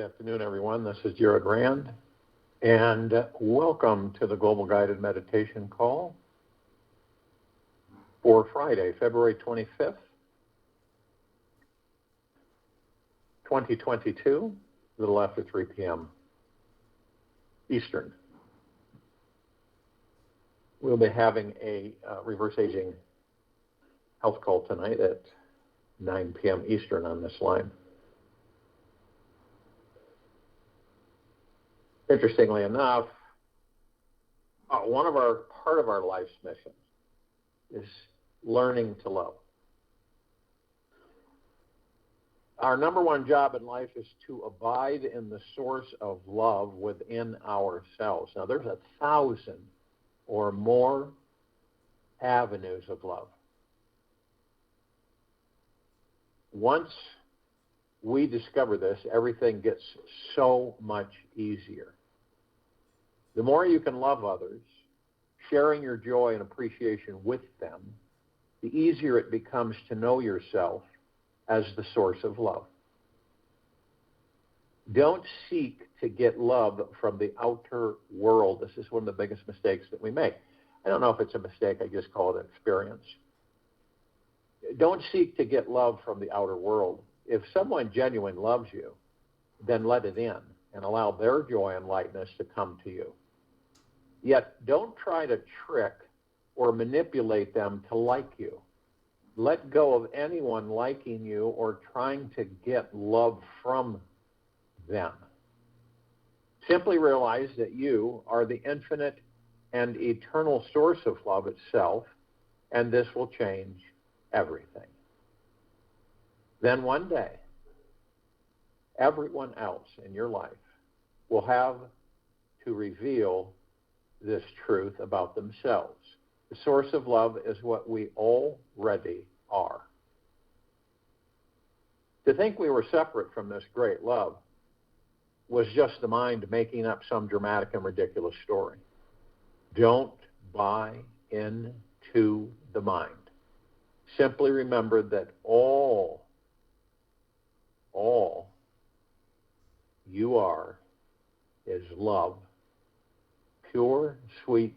Afternoon, everyone. This is Jared Rand, and welcome to the Global Guided Meditation Call for Friday, February 25th, 2022, a little after 3 p.m. Eastern. We'll be having a reverse aging health call tonight at 9 p.m. Eastern on this line. Interestingly enough, part of our life's mission is learning to love. Our number one job in life is to abide in the source of love within ourselves. Now, there's 1,000 or more avenues of love. Once we discover this, everything gets so much easier. The more you can love others, sharing your joy and appreciation with them, the easier it becomes to know yourself as the source of love. Don't seek to get love from the outer world. This is one of the biggest mistakes that we make. I don't know if it's a mistake, I just call it an experience. Don't seek to get love from the outer world. If someone genuinely loves you, then let it in and allow their joy and lightness to come to you. Yet don't try to trick or manipulate them to like you. Let go of anyone liking you or trying to get love from them. Simply realize that you are the infinite and eternal source of love itself, and this will change everything. Then one day, everyone else in your life will have to reveal this truth about themselves. The source of love is what we already are. To think we were separate from this great love was just the mind making up some dramatic and ridiculous story. Don't buy into the mind. Simply remember that all you are is love. Pure, sweet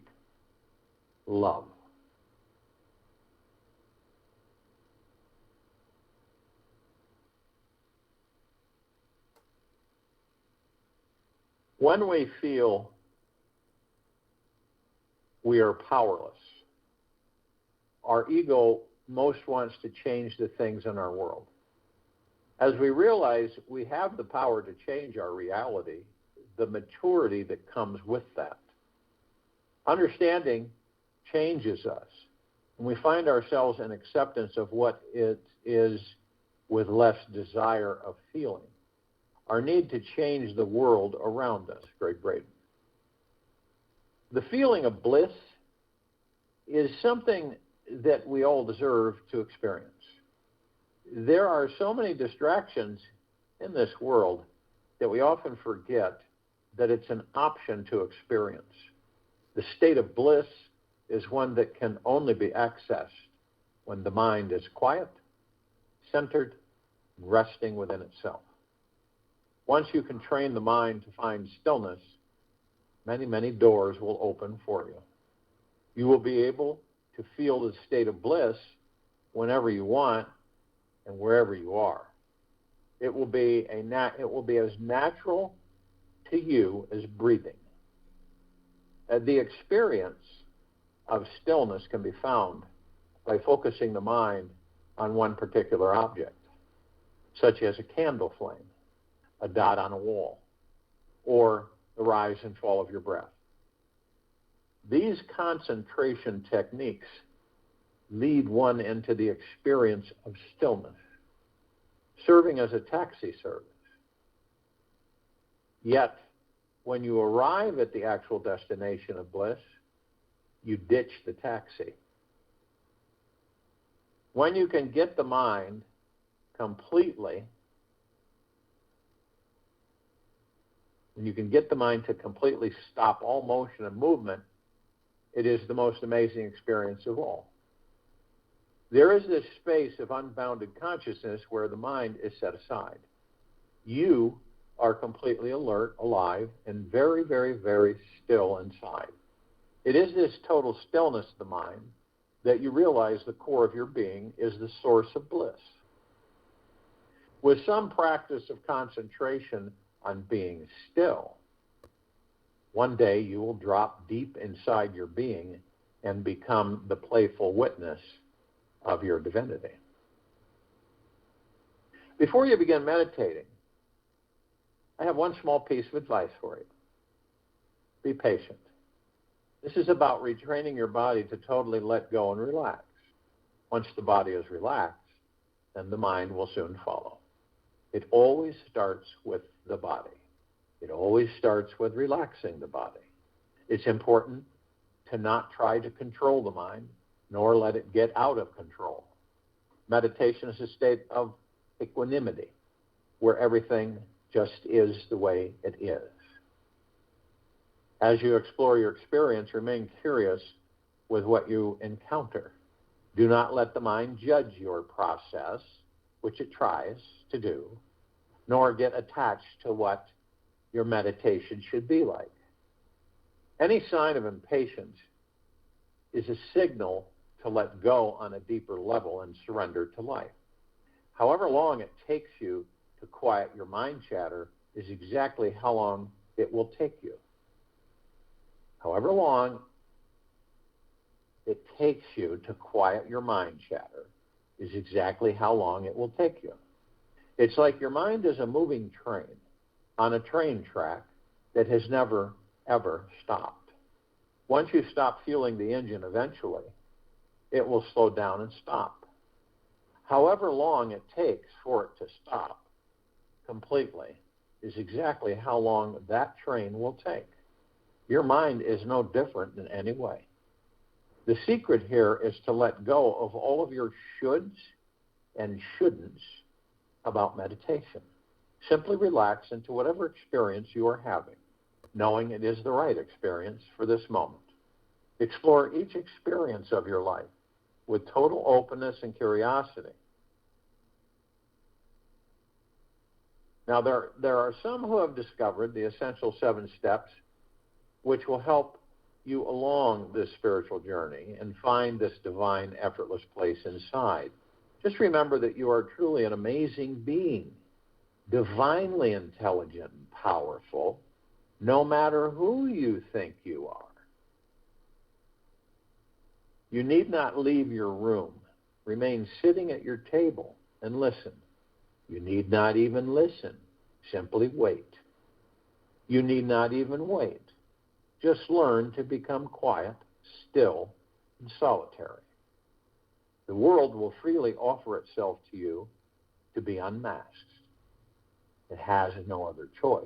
love. When we feel we are powerless, our ego most wants to change the things in our world. As we realize we have the power to change our reality, the maturity that comes with that. Understanding changes us, and we find ourselves in acceptance of what it is with less desire of feeling. Our need to change the world around us. Greg Braden. The feeling of bliss is something that we all deserve to experience. There are so many distractions in this world that we often forget that it's an option to experience. The state of bliss is one that can only be accessed when the mind is quiet, centered, resting within itself. Once you can train the mind to find stillness, many, many doors will open for you. You will be able to feel the state of bliss whenever you want and wherever you are. It will be as natural to you as breathing. The experience of stillness can be found by focusing the mind on one particular object, such as a candle flame, a dot on a wall, or the rise and fall of your breath. These concentration techniques lead one into the experience of stillness, serving as a taxi service. Yet, when you arrive at the actual destination of bliss, you ditch the taxi. When you can get the mind completely, to completely stop all motion and movement, it is the most amazing experience of all. There is this space of unbounded consciousness where the mind is set aside. You are completely alert, alive, and very, very, very still inside. It is this total stillness of the mind that you realize the core of your being is the source of bliss. With some practice of concentration on being still, one day you will drop deep inside your being and become the playful witness of your divinity. Before you begin meditating, I have one small piece of advice for you. Be patient. This is about retraining your body to totally let go and relax. Once the body is relaxed, then the mind will soon follow. It always starts with the body. It always starts with relaxing the body. It's important to not try to control the mind, nor let it get out of control. Meditation is a state of equanimity, where everything just is the way it is. As you explore your experience, remain curious with what you encounter. Do not let the mind judge your process, which it tries to do, nor get attached to what your meditation should be like. Any sign of impatience is a signal to let go on a deeper level and surrender to life. However long it takes you to quiet your mind chatter is exactly how long it will take you. However long it takes you to quiet your mind chatter is exactly how long it will take you. It's like your mind is a moving train on a train track that has never, ever stopped. Once you stop fueling the engine eventually, it will slow down and stop. However long it takes for it to stop completely is exactly how long that train will take. Your mind is no different in any way. The secret here is to let go of all of your shoulds and shouldn'ts about meditation. Simply relax into whatever experience you are having, knowing it is the right experience for this moment. Explore each experience of your life with total openness and curiosity. Now, there are some who have discovered the essential 7 steps which will help you along this spiritual journey and find this divine, effortless place inside. Just remember that you are truly an amazing being, divinely intelligent and powerful, no matter who you think you are. You need not leave your room. Remain sitting at your table and listen. You need not even listen. Simply wait. You need not even wait. Just learn to become quiet, still, and solitary. The world will freely offer itself to you to be unmasked. It has no other choice.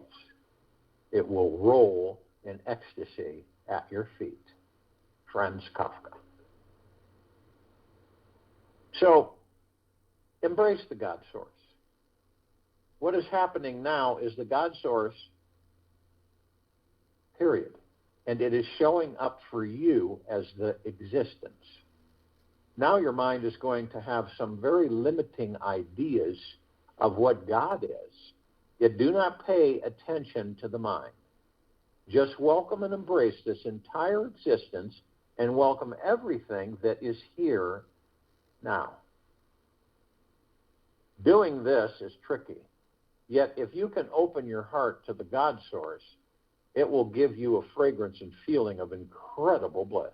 It will roll in ecstasy at your feet. Franz Kafka. So, embrace the God Source. What is happening now is the God Source, period. And it is showing up for you as the existence. Now your mind is going to have some very limiting ideas of what God is. Yet do not pay attention to the mind. Just welcome and embrace this entire existence and welcome everything that is here now. Doing this is tricky. Yet if you can open your heart to the God Source, it will give you a fragrance and feeling of incredible bliss.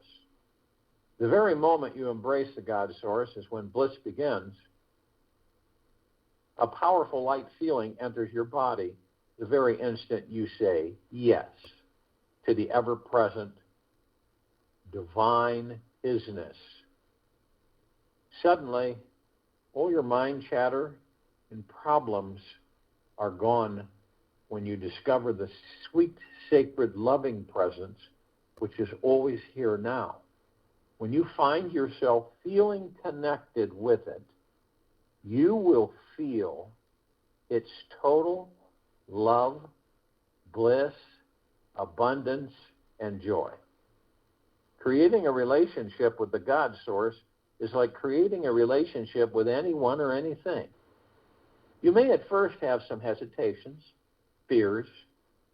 The very moment you embrace the God Source is when bliss begins. A powerful light feeling enters your body the very instant you say yes to the ever-present divine isness. Suddenly, all your mind chatter and problems are gone when you discover the sweet, sacred, loving presence which is always here now. When you find yourself feeling connected with it, you will feel its total love, bliss, abundance, and joy. Creating a relationship with the God Source is like creating a relationship with anyone or anything. You may at first have some hesitations, fears,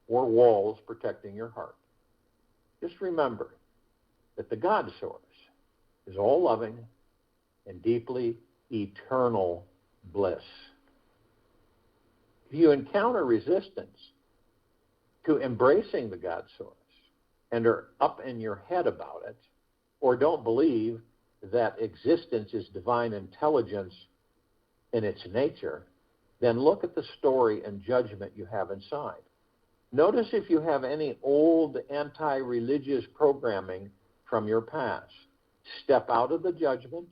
or walls protecting your heart. Just remember that the God source is all loving and deeply eternal bliss. If you encounter resistance to embracing the God source and are up in your head about it, or don't believe that existence is divine intelligence in its nature, then look at the story and judgment you have inside. Notice if you have any old anti-religious programming from your past. Step out of the judgment,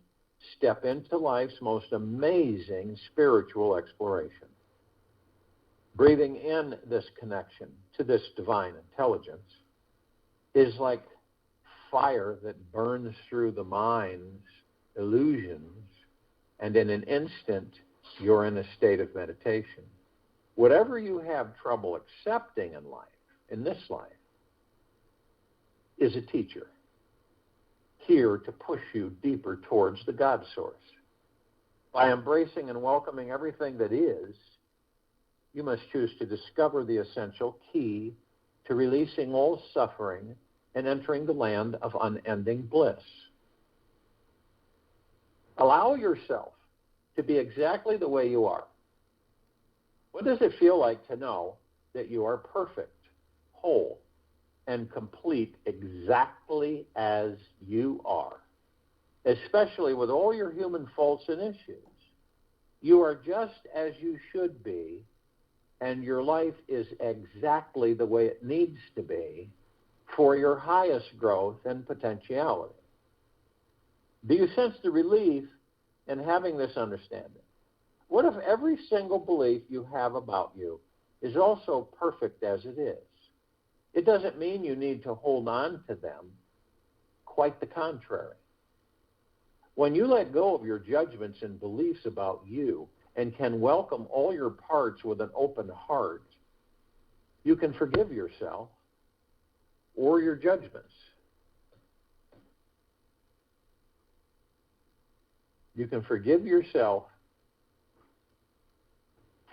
step into life's most amazing spiritual exploration. Breathing in this connection to this divine intelligence is like fire that burns through the mind's illusions, and in an instant, you're in a state of meditation. Whatever you have trouble accepting in life, in this life, is a teacher here to push you deeper towards the God source. By embracing and welcoming everything that is, you must choose to discover the essential key to releasing all suffering and entering the land of unending bliss. Allow yourself to be exactly the way you are. What does it feel like to know that you are perfect, whole, and complete exactly as you are, especially with all your human faults and issues? You are just as you should be, and your life is exactly the way it needs to be for your highest growth and potentiality. Do you sense the relief in having this understanding? What if every single belief you have about you is also perfect as it is? It doesn't mean you need to hold on to them. Quite the contrary. When you let go of your judgments and beliefs about you and can welcome all your parts with an open heart, you can forgive yourself or your judgments. You can forgive yourself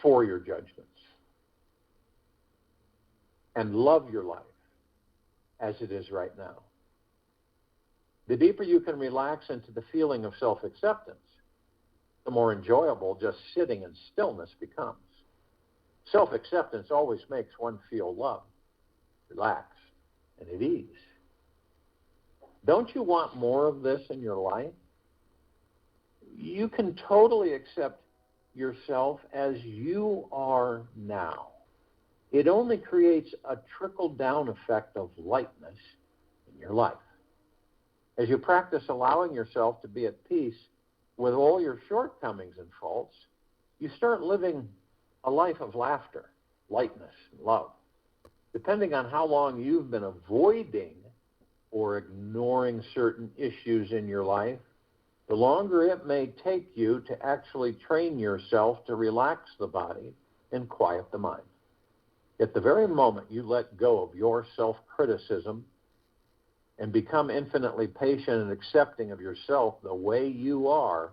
for your judgments and love your life as it is right now. The deeper you can relax into the feeling of self-acceptance, the more enjoyable just sitting in stillness becomes. Self-acceptance always makes one feel loved, relaxed, and at ease. Don't you want more of this in your life? You can totally accept yourself as you are now. It only creates a trickle-down effect of lightness in your life. As you practice allowing yourself to be at peace with all your shortcomings and faults, you start living a life of laughter, lightness, and love. Depending on how long you've been avoiding or ignoring certain issues in your life, the longer it may take you to actually train yourself to relax the body and quiet the mind. At the very moment you let go of your self-criticism and become infinitely patient and accepting of yourself the way you are,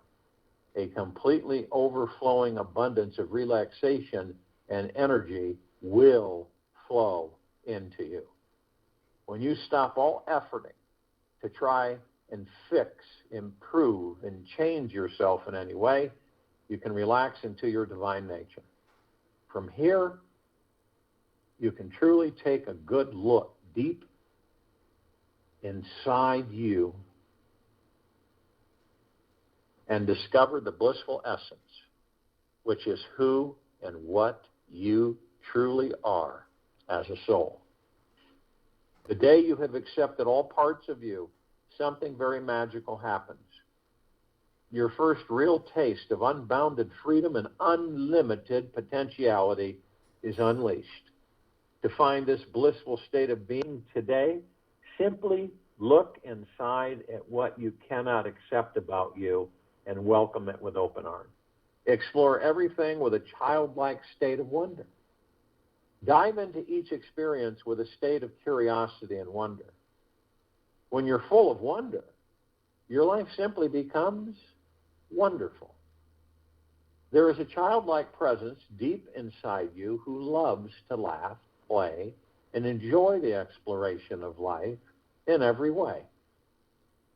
a completely overflowing abundance of relaxation and energy will flow into you. When you stop all efforting to try and fix, improve, and change yourself in any way, you can relax into your divine nature. From here, you can truly take a good look deep inside you and discover the blissful essence, which is who and what you truly are as a soul. The day you have accepted all parts of you, something very magical happens. Your first real taste of unbounded freedom and unlimited potentiality is unleashed. To find this blissful state of being today, simply look inside at what you cannot accept about you and welcome it with open arms. Explore everything with a childlike state of wonder. Dive into each experience with a state of curiosity and wonder. When you're full of wonder, your life simply becomes wonderful. There is a childlike presence deep inside you who loves to laugh, play, and enjoy the exploration of life in every way.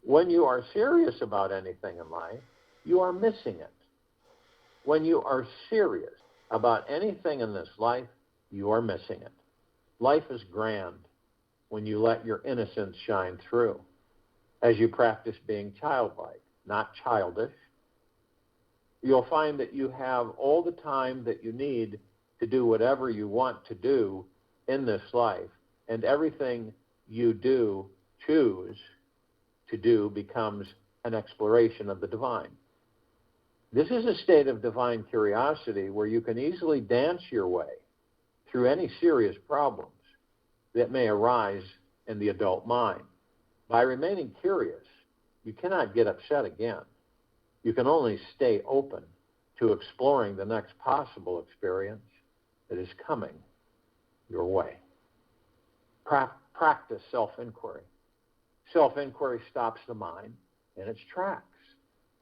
When you are serious about anything in life, you are missing it. When you are serious about anything in this life, you are missing it. Life is grand when you let your innocence shine through, as you practice being childlike, not childish. You'll find that you have all the time that you need to do whatever you want to do in this life, and everything you do choose to do becomes an exploration of the divine. This is a state of divine curiosity where you can easily dance your way through any serious problems that may arise in the adult mind. By remaining curious, you cannot get upset again. You can only stay open to exploring the next possible experience that is coming your way. Practice self-inquiry. Self-inquiry stops the mind in its tracks,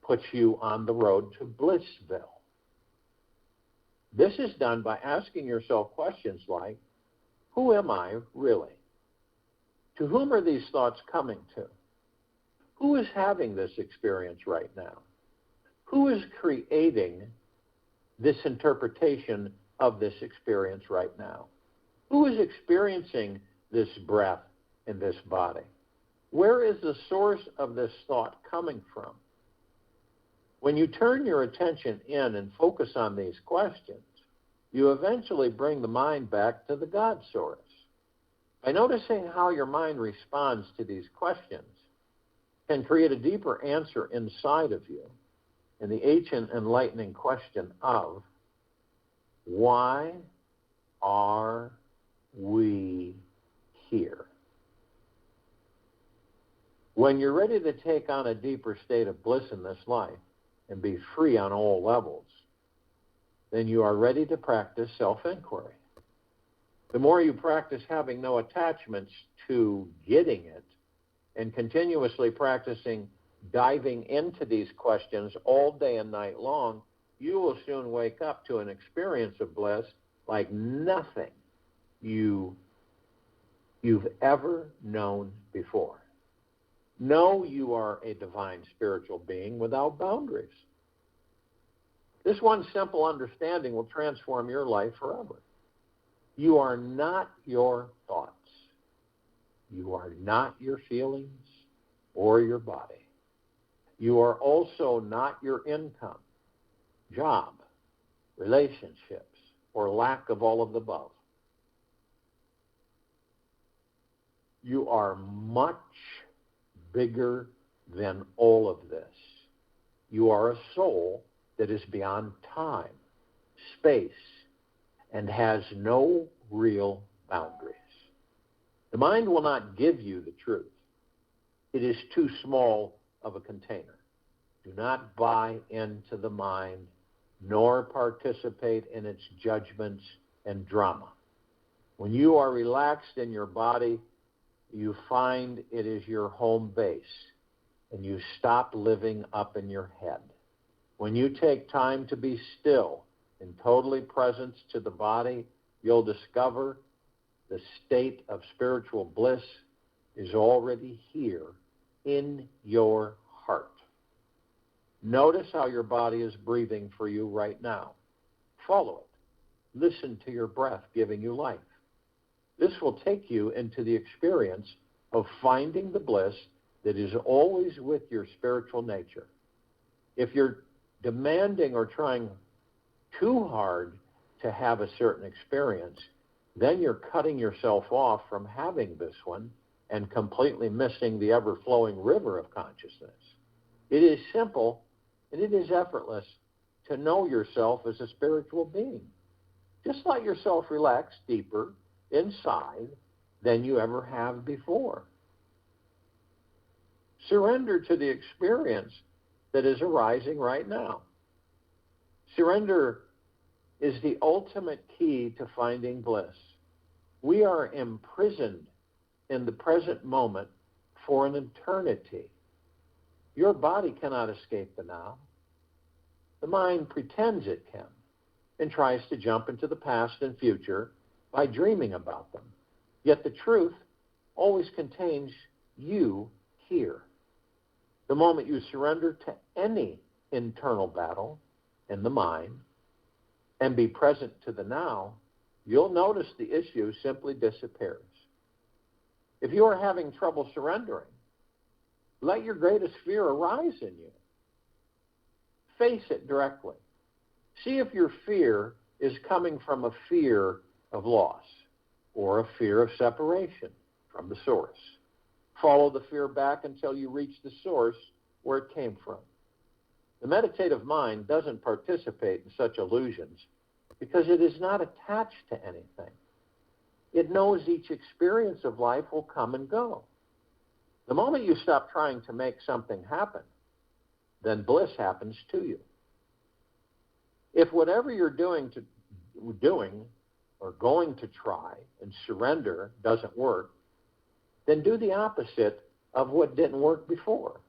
puts you on the road to Blissville. This is done by asking yourself questions like, who am I really? To whom are these thoughts coming to? Who is having this experience right now? Who is creating this interpretation of this experience right now? Who is experiencing this breath in this body? Where is the source of this thought coming from? When you turn your attention in and focus on these questions, you eventually bring the mind back to the God source. By noticing how your mind responds to these questions, can create a deeper answer inside of you in the ancient enlightening question of, why are we here? When you're ready to take on a deeper state of bliss in this life and be free on all levels, then you are ready to practice self-inquiry. The more you practice having no attachments to getting it and continuously practicing diving into these questions all day and night long, you will soon wake up to an experience of bliss like nothing you've ever known before. Know you are a divine spiritual being without boundaries. This one simple understanding will transform your life forever. You are not your thoughts. You are not your feelings or your body. You are also not your income, job, relationships, or lack of all of the above. You are much bigger than all of this. You are a soul that is beyond time, space, and has no real boundaries. The mind will not give you the truth. It is too small of a container. Do not buy into the mind, nor participate in its judgments and drama. When you are relaxed in your body, you find it is your home base, and you stop living up in your head. When you take time to be still and totally present to the body, you'll discover the state of spiritual bliss is already here in your heart. Notice how your body is breathing for you right now. Follow it. Listen to your breath giving you life. This will take you into the experience of finding the bliss that is always with your spiritual nature. If you're demanding or trying too hard to have a certain experience, then you're cutting yourself off from having this one and completely missing the ever-flowing river of consciousness. It is simple and it is effortless to know yourself as a spiritual being. Just let yourself relax deeper inside than you ever have before. Surrender to the experience that is arising right now. Surrender is the ultimate key to finding bliss. We are imprisoned in the present moment for an eternity. Your body cannot escape the now. The mind pretends it can and tries to jump into the past and future by dreaming about them. Yet the truth always contains you here. The moment you surrender to any internal battle in the mind and be present to the now, you'll notice the issue simply disappears. If you are having trouble surrendering, let your greatest fear arise in you. Face it directly. See if your fear is coming from a fear of loss or a fear of separation from the source. Follow the fear back until you reach the source where it came from. The meditative mind doesn't participate in such illusions because it is not attached to anything. It knows each experience of life will come and go. The moment you stop trying to make something happen, then bliss happens to you. If whatever you're doing or going to try and surrender doesn't work, then do the opposite of what didn't work before.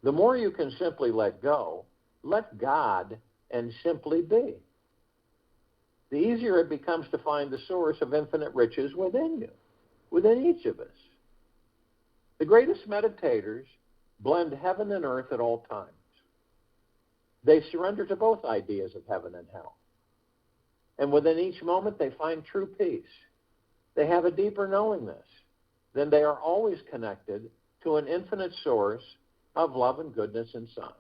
The more you can simply let go, let God, and simply be, the easier it becomes to find the source of infinite riches within you, within each of us. The greatest meditators blend heaven and earth at all times. They surrender to both ideas of heaven and hell. And within each moment, they find true peace. They have a deeper knowingness. Then they are always connected to an infinite source of love and goodness inside.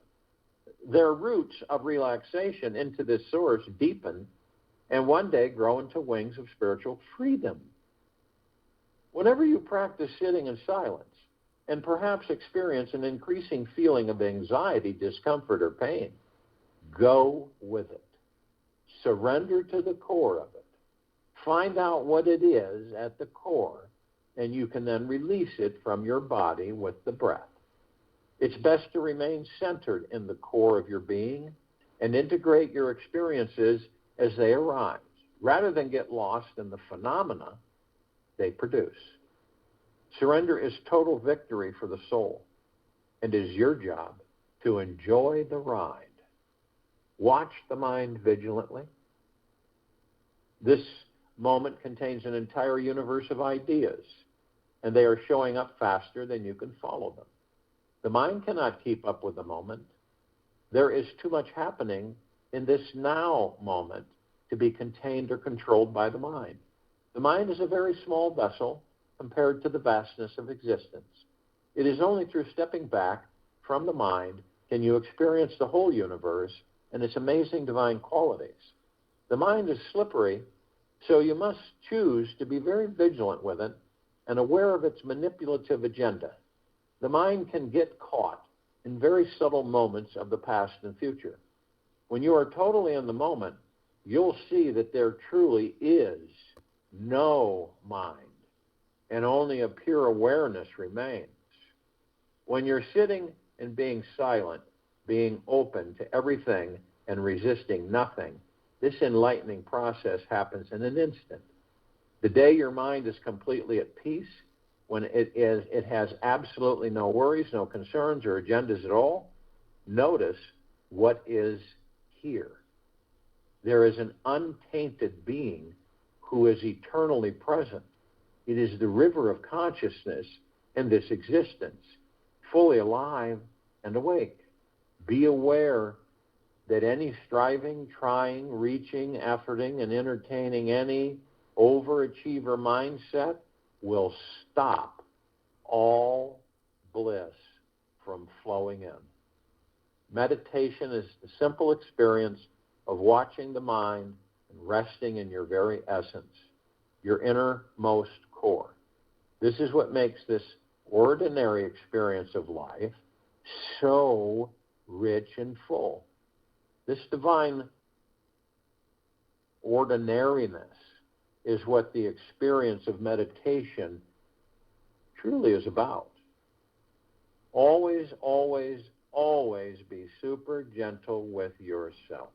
Their roots of relaxation into this source deepen and one day grow into wings of spiritual freedom. Whenever you practice sitting in silence and perhaps experience an increasing feeling of anxiety, discomfort, or pain, go with it. Surrender to the core of it. Find out what it is at the core, and you can then release it from your body with the breath. It's best to remain centered in the core of your being and integrate your experiences as they arise, rather than get lost in the phenomena they produce. Surrender is total victory for the soul, and it is your job to enjoy the ride. Watch the mind vigilantly. This moment contains an entire universe of ideas, and they are showing up faster than you can follow them. The mind cannot keep up with the moment. There is too much happening in this now moment to be contained or controlled by the mind. The mind is a very small vessel compared to the vastness of existence. It is only through stepping back from the mind can you experience the whole universe and its amazing divine qualities. The mind is slippery, so you must choose to be very vigilant with it and aware of its manipulative agenda. The mind can get caught in very subtle moments of the past and future. When you are totally in the moment, you'll see that there truly is no mind, and only a pure awareness remains. When you're sitting and being silent, being open to everything and resisting nothing, this enlightening process happens in an instant. The day your mind is completely at peace, when it has absolutely no worries, no concerns or agendas at all, notice what is here. There is an untainted being who is eternally present. It is the river of consciousness in this existence, fully alive and awake. Be aware that any striving, trying, reaching, efforting, and entertaining any overachiever mindset will stop all bliss from flowing in. Meditation is the simple experience of watching the mind and resting in your very essence, your innermost core. This is what makes this ordinary experience of life so rich and full. This divine ordinariness is what the experience of meditation truly is about. Always, always, always be super gentle with yourself.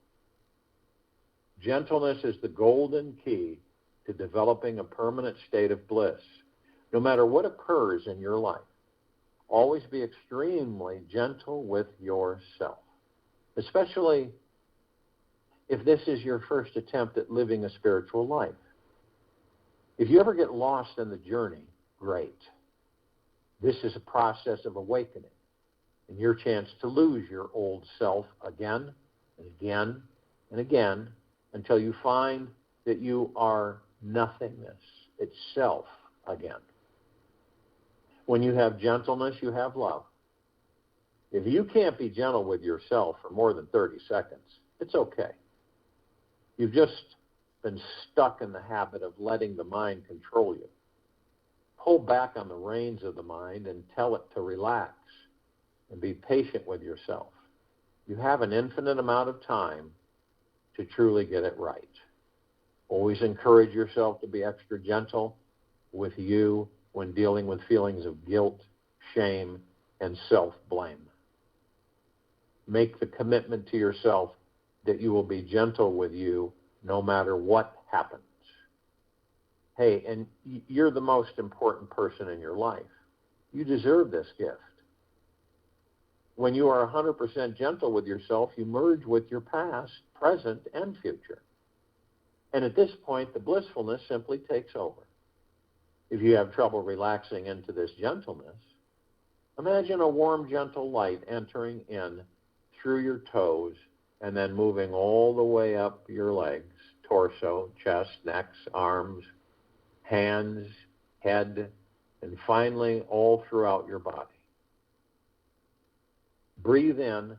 Gentleness is the golden key to developing a permanent state of bliss. No matter what occurs in your life, always be extremely gentle with yourself, especially if this is your first attempt at living a spiritual life. If you ever get lost in the journey, great. This is a process of awakening and your chance to lose your old self again and again and again until you find that you are nothingness itself again. When you have gentleness, you have love. If you can't be gentle with yourself for more than 30 seconds, it's okay. You've just been stuck in the habit of letting the mind control you. Pull back on the reins of the mind and tell it to relax and be patient with yourself. You have an infinite amount of time to truly get it right. Always encourage yourself to be extra gentle with you when dealing with feelings of guilt, shame, and self-blame. Make the commitment to yourself that you will be gentle with you no matter what happens. Hey, and you're the most important person in your life. You deserve this gift. When you are 100% gentle with yourself, you merge with your past, present, and future. And at this point, the blissfulness simply takes over. If you have trouble relaxing into this gentleness, imagine a warm, gentle light entering in through your toes and then moving all the way up your legs, torso, chest, necks, arms, hands, head, and finally all throughout your body. Breathe in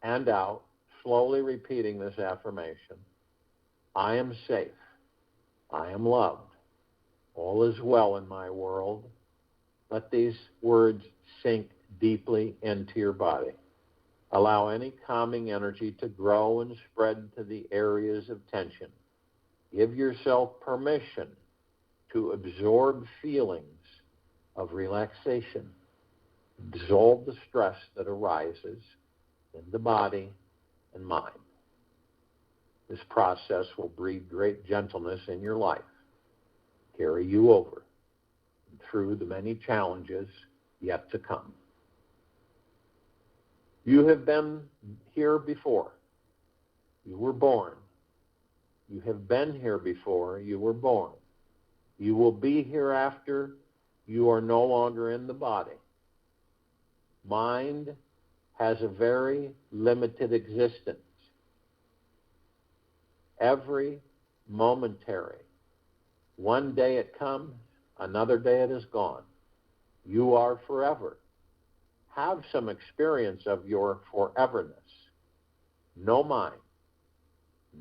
and out, slowly repeating this affirmation. I am safe. I am loved. All is well in my world. Let these words sink deeply into your body. Allow any calming energy to grow and spread to the areas of tension. Give yourself permission to absorb feelings of relaxation. Dissolve the stress that arises in the body and mind. This process will breed great gentleness in your life, carry you over and through the many challenges yet to come. You have been here before. You were born. You have been here before. You were born. You will be here after you are no longer in the body. Mind has a very limited existence. Every momentary. One day it comes, another day it is gone. You are forever. Have some experience of your foreverness. No mind.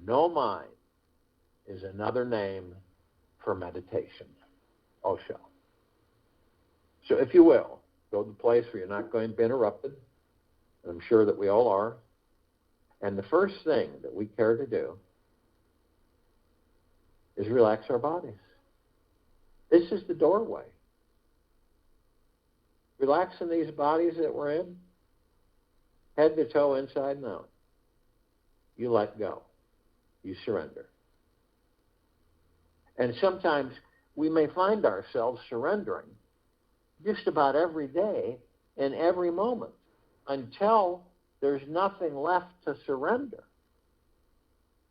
No mind is another name for meditation. Osho. So if you will, go to the place where you're not going to be interrupted. And I'm sure that we all are. And the first thing that we care to do is relax our bodies. This is the doorway. Relaxing these bodies that we're in, head to toe, inside and out. You let go. You surrender. And sometimes we may find ourselves surrendering just about every day and every moment until there's nothing left to surrender.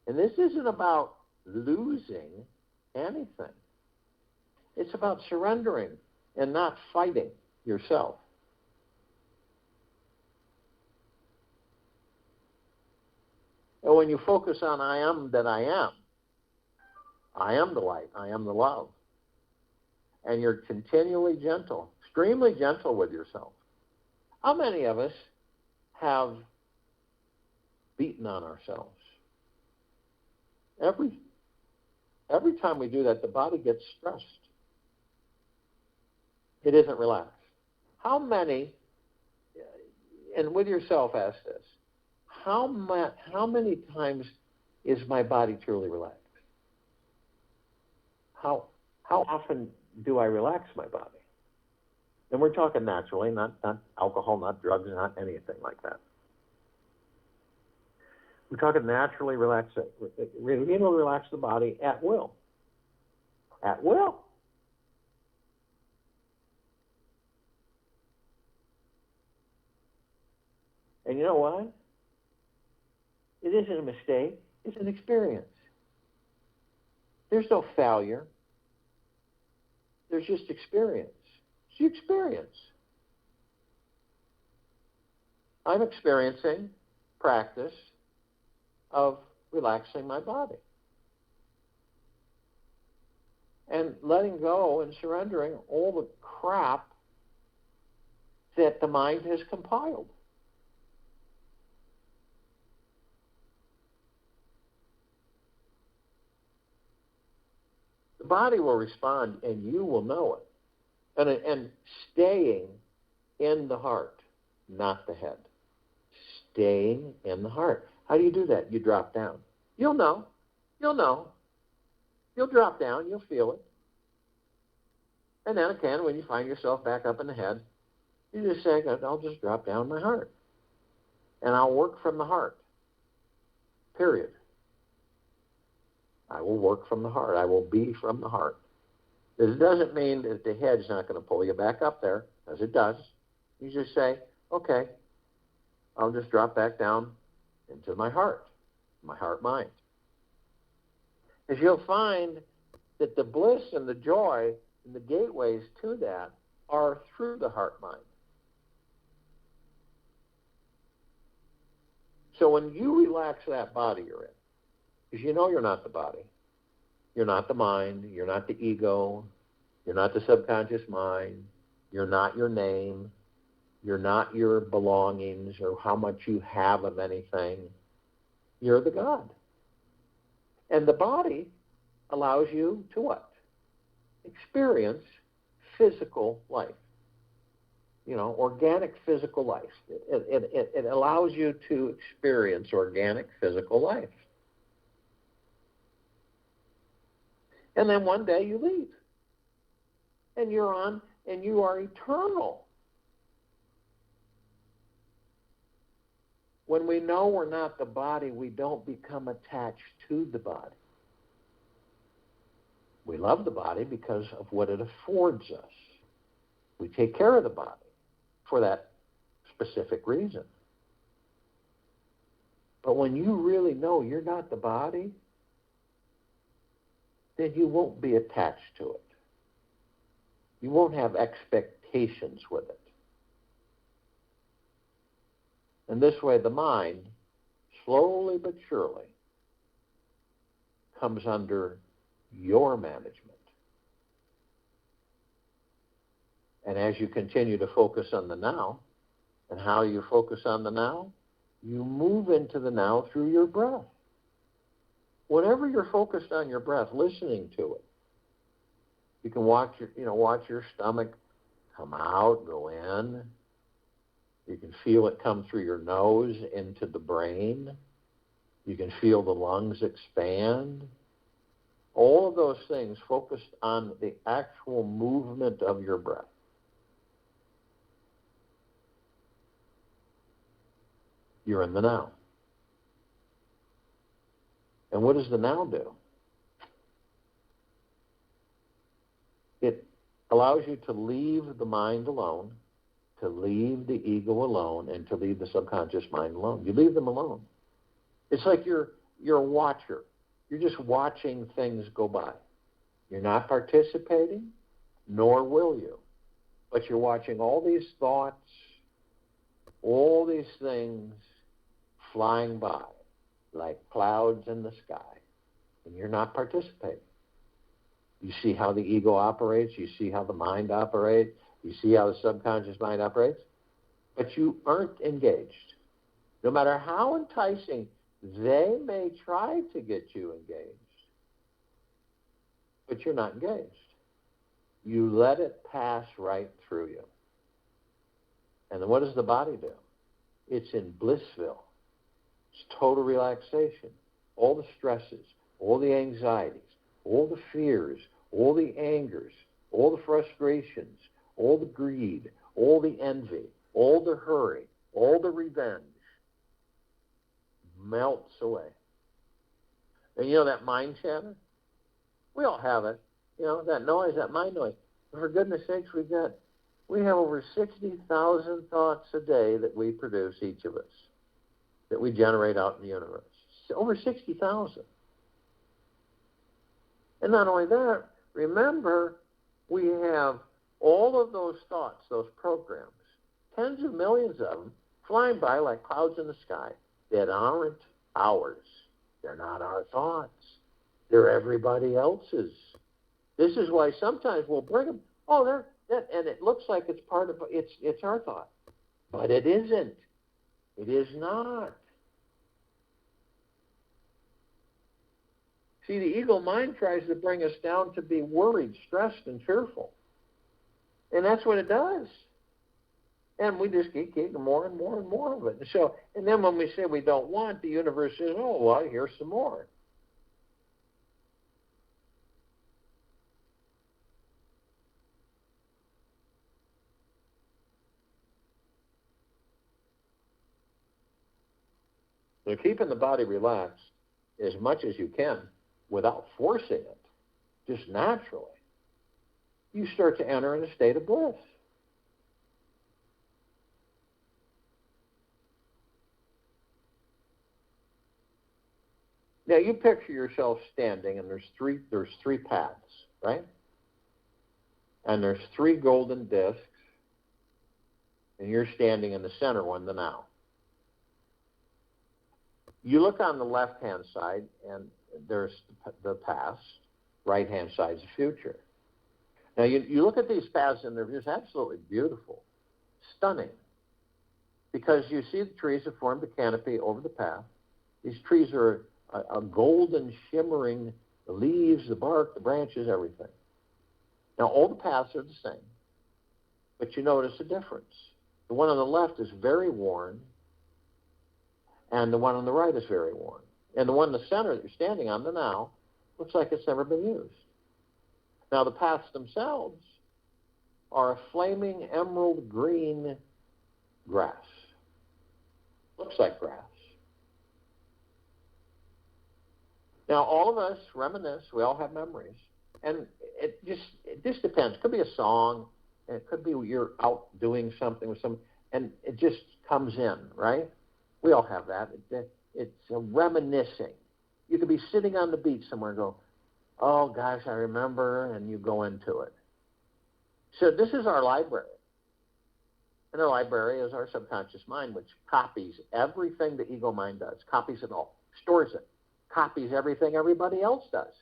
And this isn't about losing anything. It's about surrendering and not fighting yourself. And when you focus on I am that I am the light, I am the love, and you're continually gentle, extremely gentle with yourself. How many of us have beaten on ourselves? Every time we do that, the body gets stressed. It isn't relaxed. How many, and with yourself ask this, how many times is my body truly relaxed? How often do I relax my body? And we're talking naturally, not alcohol, not drugs, not anything like that. We're talking naturally relax the body at will. At will. And you know what? It isn't a mistake. It's an experience. There's no failure. There's just experience. It's the experience. I'm experiencing practice of relaxing my body and letting go and surrendering all the crap that the mind has compiled. The body will respond and you will know it. And staying in the heart, not the head. Staying in the heart. How do you do that? You drop down. You'll know. You'll know. You'll drop down. You'll feel it. And then again, when you find yourself back up in the head, you just say, I'll just drop down my heart. And I'll work from the heart. Period. I will work from the heart. I will be from the heart. This doesn't mean that the head's not going to pull you back up there, as it does. You just say, okay, I'll just drop back down into my heart mind. As you'll find that the bliss and the joy and the gateways to that are through the heart mind. So when you relax that body you're in, because you know you're not the body, you're not the mind, you're not the ego, you're not the subconscious mind, you're not your name, you're not your belongings or how much you have of anything. You're the God. And the body allows you to what? Experience physical life. Organic physical life. It allows you to experience organic physical life. And then one day you leave. And you are eternal. When we know we're not the body, we don't become attached to the body. We love the body because of what it affords us. We take care of the body for that specific reason. But when you really know you're not the body, then you won't be attached to it. You won't have expectations with it. And this way the mind, slowly but surely, comes under your management. And as you continue to focus on the now, and how you focus on the now, you move into the now through your breath. Whenever you're focused on your breath, listening to it, you can watch your stomach come out, go in. You can feel it come through your nose into the brain. You can feel the lungs expand. All of those things focused on the actual movement of your breath. You're in the now. And what does the now do? It allows you to leave the mind alone, to leave the ego alone, and to leave the subconscious mind alone. You leave them alone. It's like you're a watcher. You're just watching things go by. You're not participating, nor will you. But you're watching all these thoughts, all these things flying by like clouds in the sky. And you're not participating. You see how the ego operates. You see how the mind operates. You see how the subconscious mind operates. But you aren't engaged. No matter how enticing they may try to get you engaged, but you're not engaged. You let it pass right through you. And then what does the body do? It's in blissville. It's total relaxation. All the stresses, all the anxieties, all the fears, all the angers, all the frustrations, all the greed, all the envy, all the hurry, all the revenge melts away. And that mind chatter? We all have it. That noise, that mind noise. For goodness sakes, we have over 60,000 thoughts a day that we produce, each of us, that we generate out in the universe. over 60,000. And not only that, remember, we have all of those thoughts, those programs, tens of millions of them, flying by like clouds in the sky that aren't ours. They're not our thoughts. They're everybody else's. This is why sometimes we'll bring them, and it looks like it's part of, it's our thought. But it isn't. It is not. See, the ego mind tries to bring us down to be worried, stressed, and fearful. And that's what it does. And we just keep getting more and more and more of it. And then when we say we don't want, the universe says, oh, well, here's some more. So keeping the body relaxed as much as you can without forcing it, just naturally, you start to enter in a state of bliss. Now you picture yourself standing, and there's three paths, right? And there's three golden discs, and you're standing in the center one, the now. You look on the left-hand side, and there's the past. Right-hand side is the future. Now, you look at these paths, and they're just absolutely beautiful, stunning, because you see the trees that form the canopy over the path. These trees are a golden, shimmering, the leaves, the bark, the branches, everything. Now, all the paths are the same, but you notice a difference. The one on the left is very worn, and the one on the right is very worn. And the one in the center that you're standing on, the now, looks like it's never been used. Now, the paths themselves are a flaming emerald green grass. Looks like grass. Now, all of us reminisce. We all have memories. And it just depends. It could be a song. It could be you're out doing something with someone, and it just comes in, right? We all have that. It's a reminiscing. You could be sitting on the beach somewhere and go, oh, gosh, I remember, and you go into it. So this is our library. And our library is our subconscious mind, which copies everything the ego mind does, copies it all, stores it, copies everything everybody else does.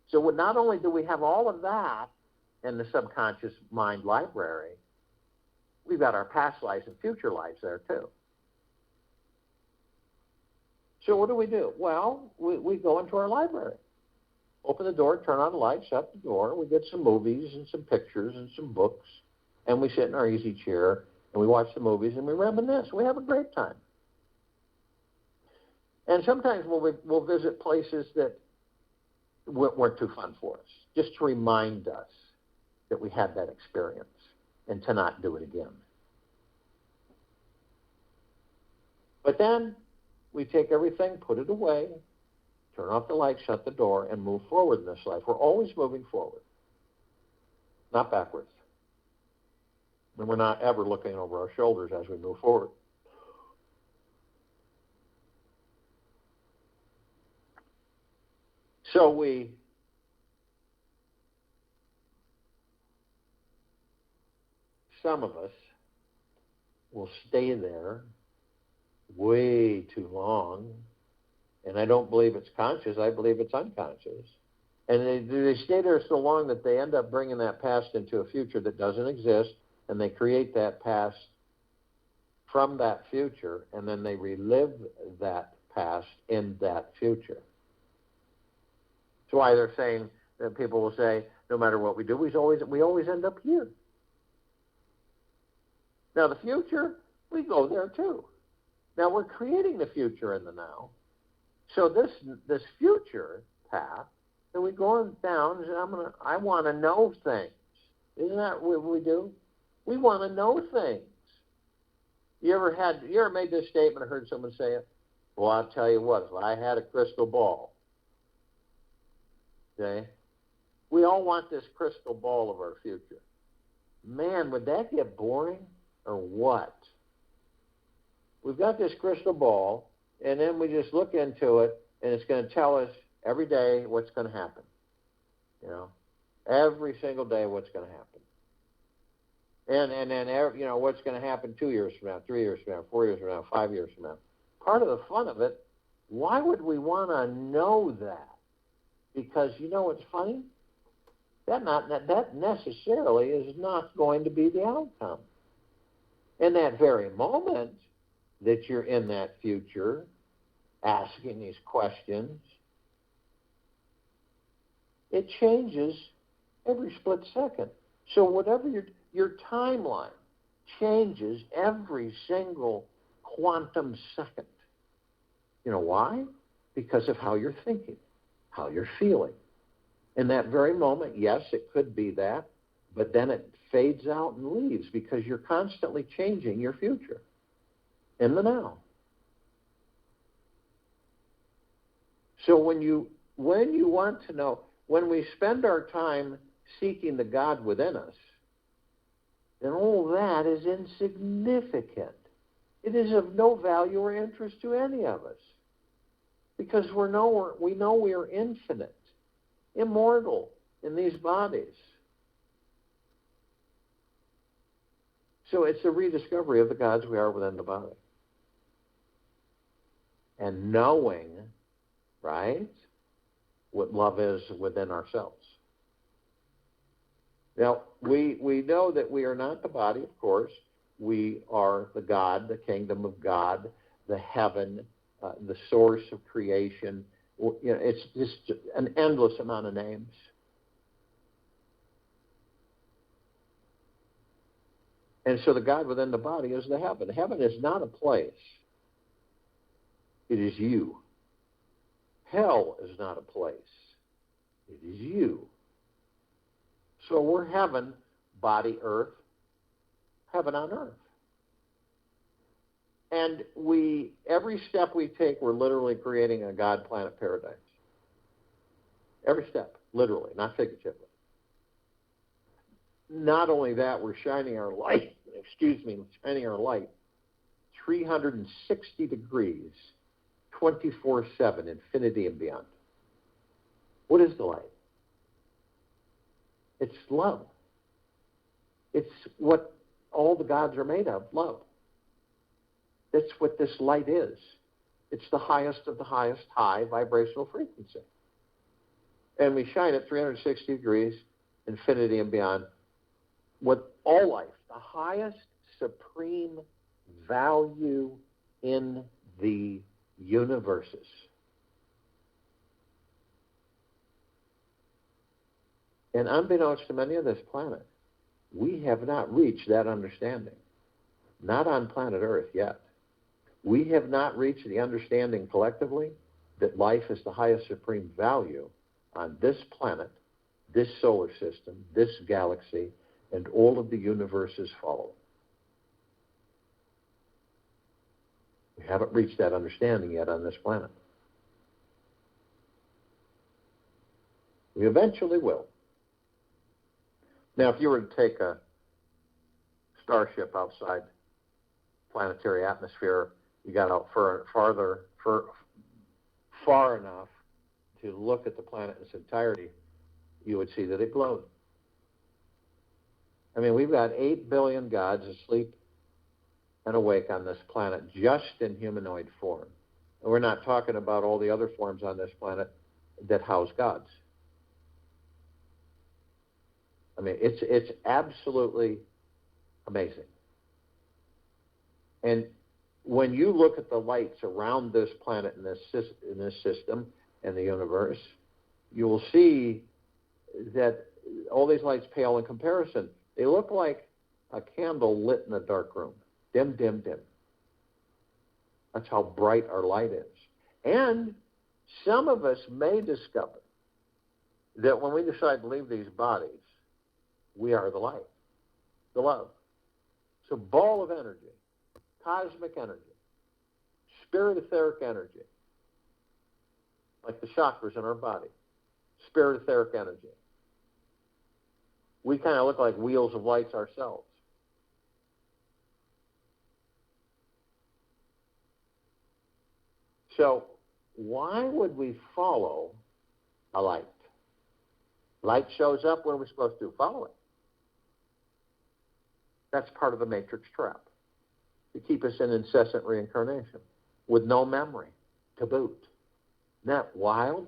So not only do we have all of that in the subconscious mind library, we've got our past lives and future lives there too. So what do? Well, we go into our library. Open the door, turn on the light, shut the door. We get some movies and some pictures and some books. And we sit in our easy chair and we watch the movies and we reminisce. We have a great time. And sometimes we'll visit places that weren't too fun for us, just to remind us that we had that experience and to not do it again. But then we take everything, put it away, turn off the light, shut the door, and move forward in this life. We're always moving forward, not backwards. And we're not ever looking over our shoulders as we move forward. So some of us will stay there way too long, and I don't believe it's conscious, I believe it's unconscious. And they stay there so long that they end up bringing that past into a future that doesn't exist, and they create that past from that future, and then they relive that past in that future. That's why they're saying that people will say, no matter what we do, we always end up here. Now, the future, we go there too. Now, we're creating the future in the now. So this future path that we're going down is I want to know things. Isn't that what we do? We want to know things. You ever made this statement or heard someone say it? Well, I'll tell you what, if I had a crystal ball, okay, we all want this crystal ball of our future. Man, would that get boring or what? We've got this crystal ball, and then we just look into it, And it's going to tell us every day what's going to happen. Every single day what's going to happen. And then, what's going to happen 2 years from now, 3 years from now, 4 years from now, 5 years from now. Part of the fun of it, why would we want to know that? Because you know what's funny? That necessarily is not going to be the outcome. In that very moment that you're in that future, asking these questions, it changes every split second. So whatever your timeline changes every single quantum second. You know why? Because of how you're thinking, how you're feeling. In that very moment, yes, it could be that, but then it fades out and leaves because you're constantly changing your future in the now. So when you want to know, when we spend our time seeking the God within us, then all that is insignificant. It is of no value or interest to any of us because we know we are infinite, immortal in these bodies. So it's a rediscovery of the gods we are within the body. And knowing, right, what love is within ourselves. Now, we know that we are not the body, of course. We are the God, the kingdom of God, the heaven, the source of creation. It's just an endless amount of names. And so the God within the body is the heaven. Heaven is not a place. It is you. Hell is not a place. It is you. So we're heaven, body, earth, heaven on earth. And every step we take, we're literally creating a God planet paradise. Every step, literally, not figuratively. Not only that, we're shining our light, 360 degrees, 24/7, infinity and beyond. What is the light? It's love. It's what all the gods are made of, love. That's what this light is. It's the highest of the highest high vibrational frequency. And we shine at 360 degrees, infinity and beyond, with all life, the highest supreme value in the universes. And unbeknownst to many of this planet, we have not reached that understanding. Not on planet Earth yet. We have not reached the understanding collectively that life is the highest supreme value on this planet, this solar system, this galaxy, and all of the universes following. We haven't reached that understanding yet on this planet. We eventually will. Now, if you were to take a starship outside planetary atmosphere, you got out far enough to look at the planet in its entirety, you would see that it glowed. I mean, we've got 8 billion gods asleep and awake on this planet just in humanoid form. And we're not talking about all the other forms on this planet that house gods. I mean, it's absolutely amazing. And when you look at the lights around this planet in this system and the universe, you will see that all these lights pale in comparison. They look like a candle lit in a dark room. Dim, dim, dim. That's how bright our light is. And some of us may discover that when we decide to leave these bodies, we are the light, the love. It's a ball of energy, cosmic energy, spirit etheric energy, like the chakras in our body, spirit etheric energy. We kind of look like wheels of lights ourselves. So why would we follow a light? Light shows up, what are we supposed to do? Follow it. That's part of the matrix trap, to keep us in incessant reincarnation with no memory to boot. Isn't that wild?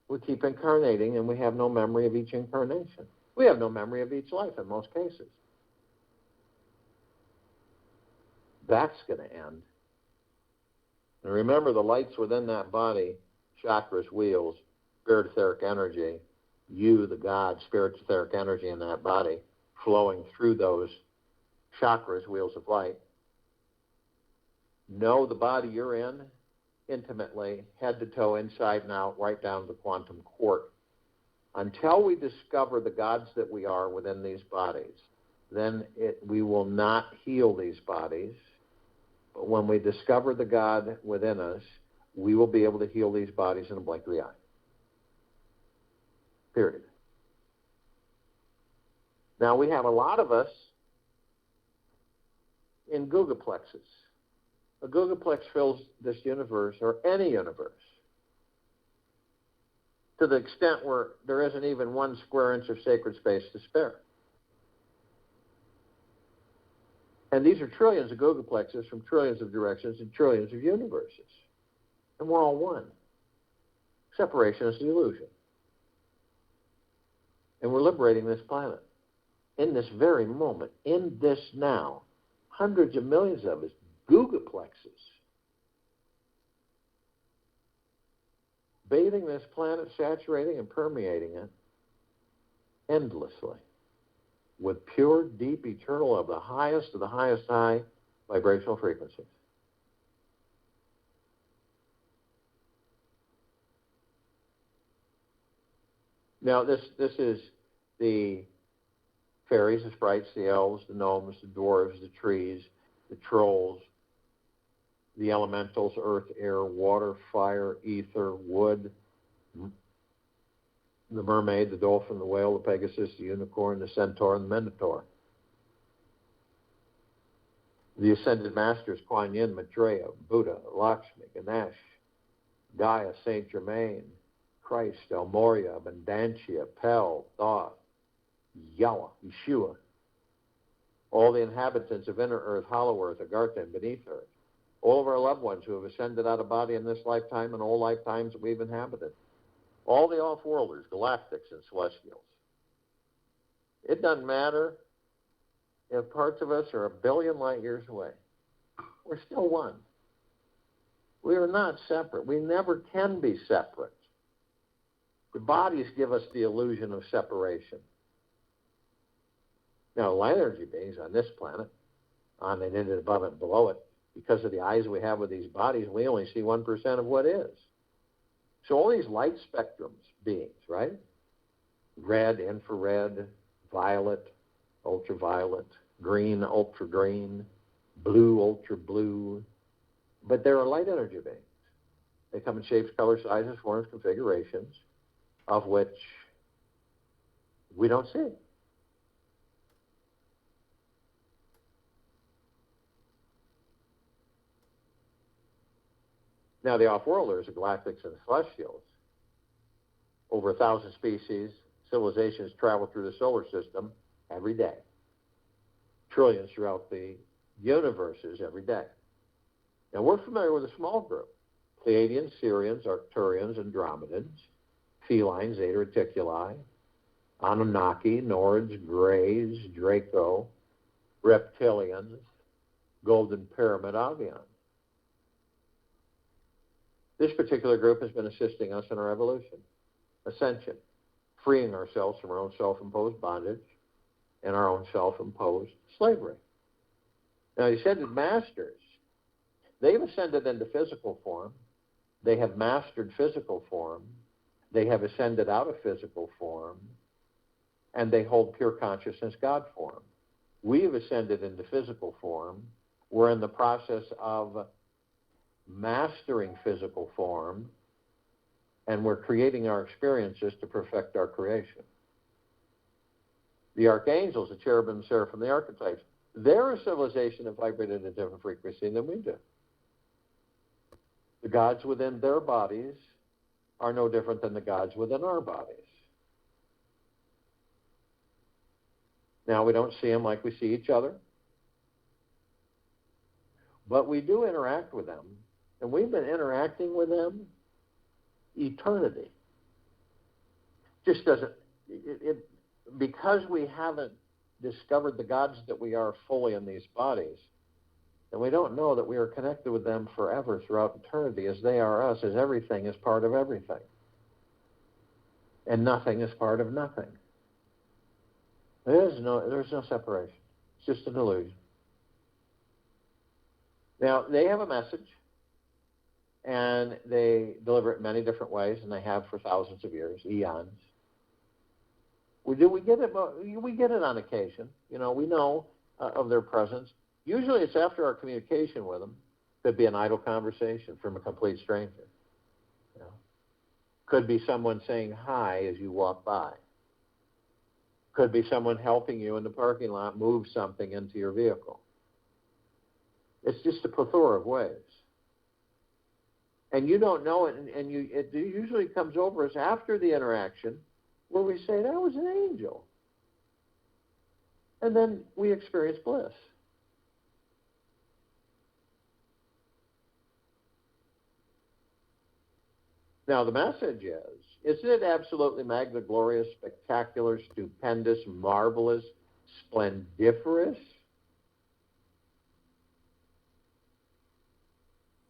We keep incarnating and we have no memory of each incarnation. We have no memory of each life in most cases. That's going to end. And remember, the lights within that body, chakras, wheels, spirit etheric energy, you, the God, spirit etheric energy in that body, flowing through those chakras, wheels of light. Know the body you're in intimately, head to toe, inside and out, right down to the quantum quark. Until we discover the gods that we are within these bodies, then we will not heal these bodies. But when we discover the God within us, we will be able to heal these bodies in a blink of the eye. Period. Now, we have a lot of us in googleplexes. A googleplex fills this universe, or any universe, to the extent where there isn't even 1 square inch of sacred space to spare. And these are trillions of googleplexes from trillions of directions and trillions of universes. And we're all one. Separation is the illusion. And we're liberating this planet. In this very moment, in this now, hundreds of millions of us, googleplexes, bathing this planet, saturating and permeating it endlessly with pure, deep, eternal, of the highest high vibrational frequencies. Now, this is the fairies, the sprites, the elves, the gnomes, the dwarves, the trees, the trolls, the elementals, earth, air, water, fire, ether, wood, the mermaid, the dolphin, the whale, the pegasus, the unicorn, the centaur, and the minotaur. The ascended masters, Kuan Yin, Maitreya, Buddha, Lakshmi, Ganesh, Gaia, Saint Germain, Christ, El Morya, Abundantia, Pel, Thoth, Yahweh, Yeshua, all the inhabitants of inner earth, hollow earth, Agartha, and beneath earth, all of our loved ones who have ascended out of body in this lifetime and all lifetimes that we've inhabited, all the off-worlders, galactics, and celestials. It doesn't matter if parts of us are 1 billion light years away. We're still one. We are not separate. We never can be separate. The bodies give us the illusion of separation. Now, light energy beings on this planet, on and in it, above it, below it, because of the eyes we have with these bodies, we only see 1% of what is. So all these light spectrums beings, right? Red, infrared, violet, ultraviolet, green, ultra green, blue, ultra blue. But there are light energy beings. They come in shapes, colors, sizes, forms, configurations, of which we don't see. Now, the off-worlders, the galactics and the celestials, over 1,000 species, civilizations travel through the solar system every day. Trillions throughout the universes every day. Now, we're familiar with a small group: Pleiadians, Sirians, Arcturians, Andromedans, felines, Zeta Reticuli, Anunnaki, Nords, Greys, Draco, reptilians, Golden Pyramid Avians. This particular group has been assisting us in our evolution, ascension, freeing ourselves from our own self-imposed bondage and our own self-imposed slavery. Now, the ascended masters, they've ascended into physical form. They have mastered physical form. They have ascended out of physical form, and they hold pure consciousness God form. We have ascended into physical form. We're in the process of mastering physical form, and we're creating our experiences to perfect our creation. The archangels, the cherubim, seraphim, the archetypes, they're a civilization that vibrated at a different frequency than we do. The gods within their bodies are no different than the gods within our bodies. Now, we don't see them like we see each other, but we do interact with them, and we've been interacting with them eternity. Just doesn't, because we haven't discovered the gods that we are fully in these bodies, and we don't know that we are connected with them forever throughout eternity, as they are us, as everything is part of everything. And nothing is part of nothing. There's no separation. It's just an illusion. Now, they have a message, and they deliver it in many different ways, and they have for thousands of years, eons. We get it on occasion. We know of their presence. Usually it's after our communication with them. Could be an idle conversation from a complete stranger. Could be someone saying hi as you walk by. Could be someone helping you in the parking lot move something into your vehicle. It's just a plethora of ways. And you don't know it, and it usually comes over us after the interaction where we say, that was an angel. And then we experience bliss. Now, the message is, isn't it absolutely magna-glorious, spectacular, stupendous, marvelous, splendiferous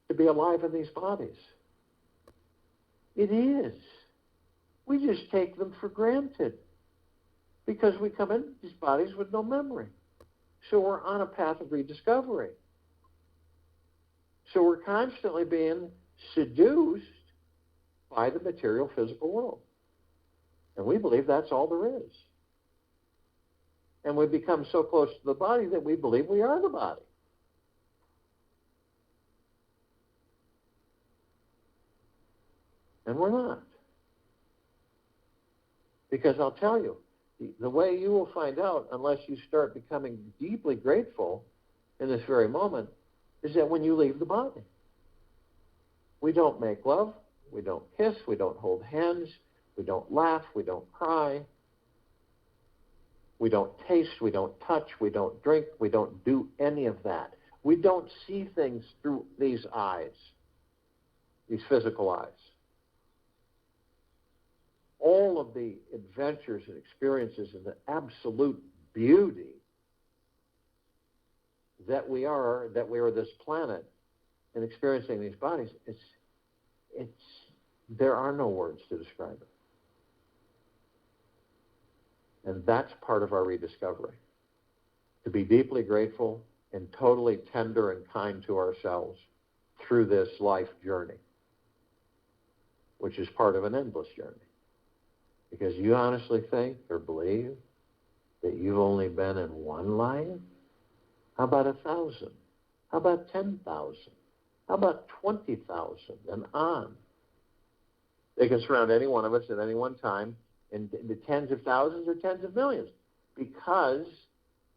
to be alive in these bodies? It is. We just take them for granted because we come into these bodies with no memory. So we're on a path of rediscovery. So we're constantly being seduced by the material physical world. And we believe that's all there is. And we become so close to the body that we believe we are the body. And we're not. Because I'll tell you, the way you will find out, unless you start becoming deeply grateful in this very moment, is that when you leave the body. We don't make love, we don't kiss, we don't hold hands, we don't laugh, we don't cry, we don't taste, we don't touch, we don't drink, we don't do any of that. We don't see things through these eyes, these physical eyes. All of the adventures and experiences and the absolute beauty that we are this planet and experiencing these bodies, there are no words to describe it. And that's part of our rediscovery. To be deeply grateful and totally tender and kind to ourselves through this life journey, which is part of an endless journey. Because you honestly think or believe that you've only been in one life? How about 1,000? How about 10,000? How about 20,000 and on? They can surround any one of us at any one time in the tens of thousands or tens of millions. Because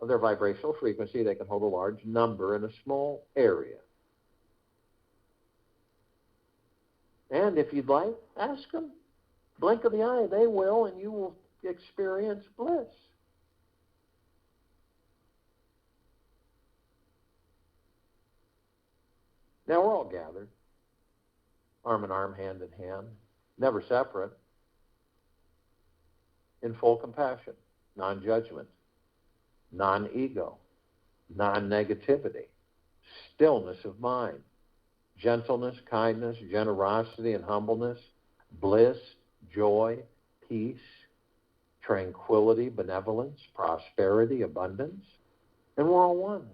of their vibrational frequency, they can hold a large number in a small area. And if you'd like, ask them. Blink of the eye, they will, and you will experience bliss. Now we're all gathered, arm in arm, hand in hand, never separate, in full compassion, non-judgment, non-ego, non-negativity, stillness of mind, gentleness, kindness, generosity, and humbleness, bliss, joy, peace, tranquility, benevolence, prosperity, abundance. And we're all one.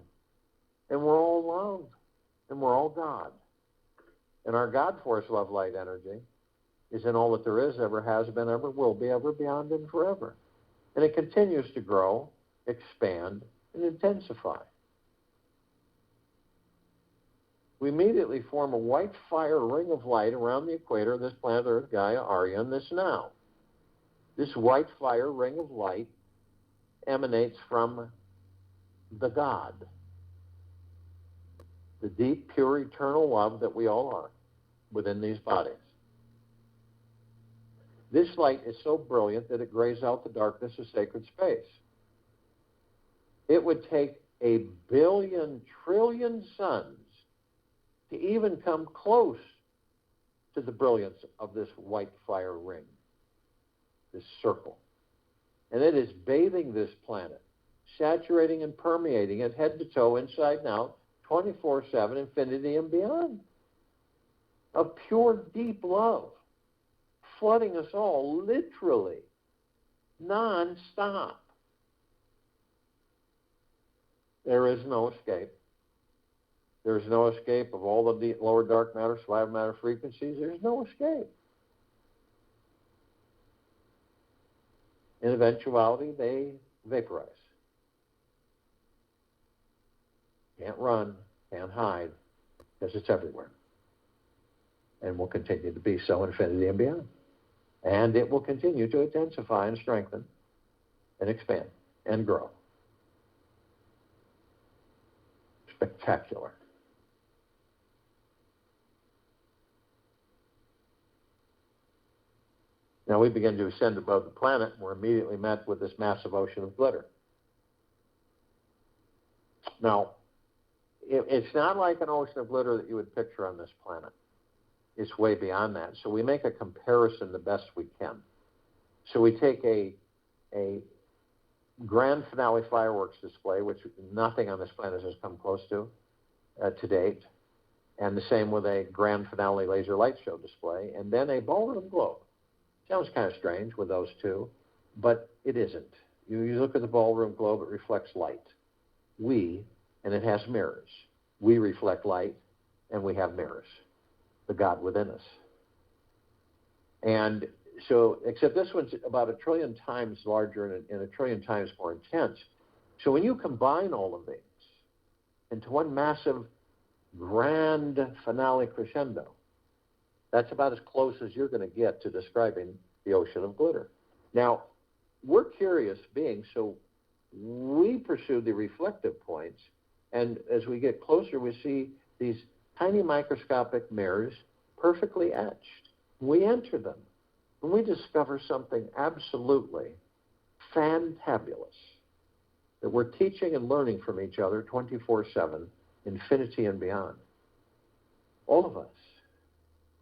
And we're all love. And we're all God. And our God force, love, light, energy is in all that there is, ever has been, ever will be, ever beyond, and forever. And it continues to grow, expand, and intensify. We immediately form a white fire ring of light around the equator of this planet Earth, Gaia, Arya, and this now. This white fire ring of light emanates from the God, the deep, pure, eternal love that we all are. within these bodies. This light is so brilliant that it grays out the darkness of sacred space. It would take 1 billion trillion suns to even come close to the brilliance of this white fire ring, this circle. And it is bathing this planet, saturating and permeating it head to toe, inside and out, 24/7, infinity and beyond, of pure, deep love, flooding us all literally, non-stop. There is no escape. There is no escape of all the lower dark matter, slab matter frequencies. There's no escape. In eventuality, they vaporize. Can't run, can't hide, because it's everywhere. And will continue to be so, infinity and beyond. And it will continue to intensify and strengthen and expand and grow. Spectacular. Now we begin to ascend above the planet, and we're immediately met with this massive ocean of glitter. Now, it's not like an ocean of glitter that you would picture on this planet. It's way beyond that. So we make a comparison the best we can. So we take a grand finale fireworks display, which nothing on this planet has come close to date, and the same with a grand finale laser light show display, and then a ballroom globe. Sounds kind of strange with those two, but it isn't. You look at the ballroom globe, it reflects light. And it has mirrors. We reflect light, and we have mirrors, the God within us. And so, except this one's about 1 trillion times larger and 1 trillion times more intense. So when you combine all of these into one massive grand finale crescendo, that's about as close as you're going to get to describing the ocean of glitter. Now, we're curious beings, so we pursue the reflective points, and as we get closer, we see these tiny microscopic mirrors perfectly etched. We enter them, and we discover something absolutely fantabulous, that we're teaching and learning from each other 24/7, infinity and beyond. All of us.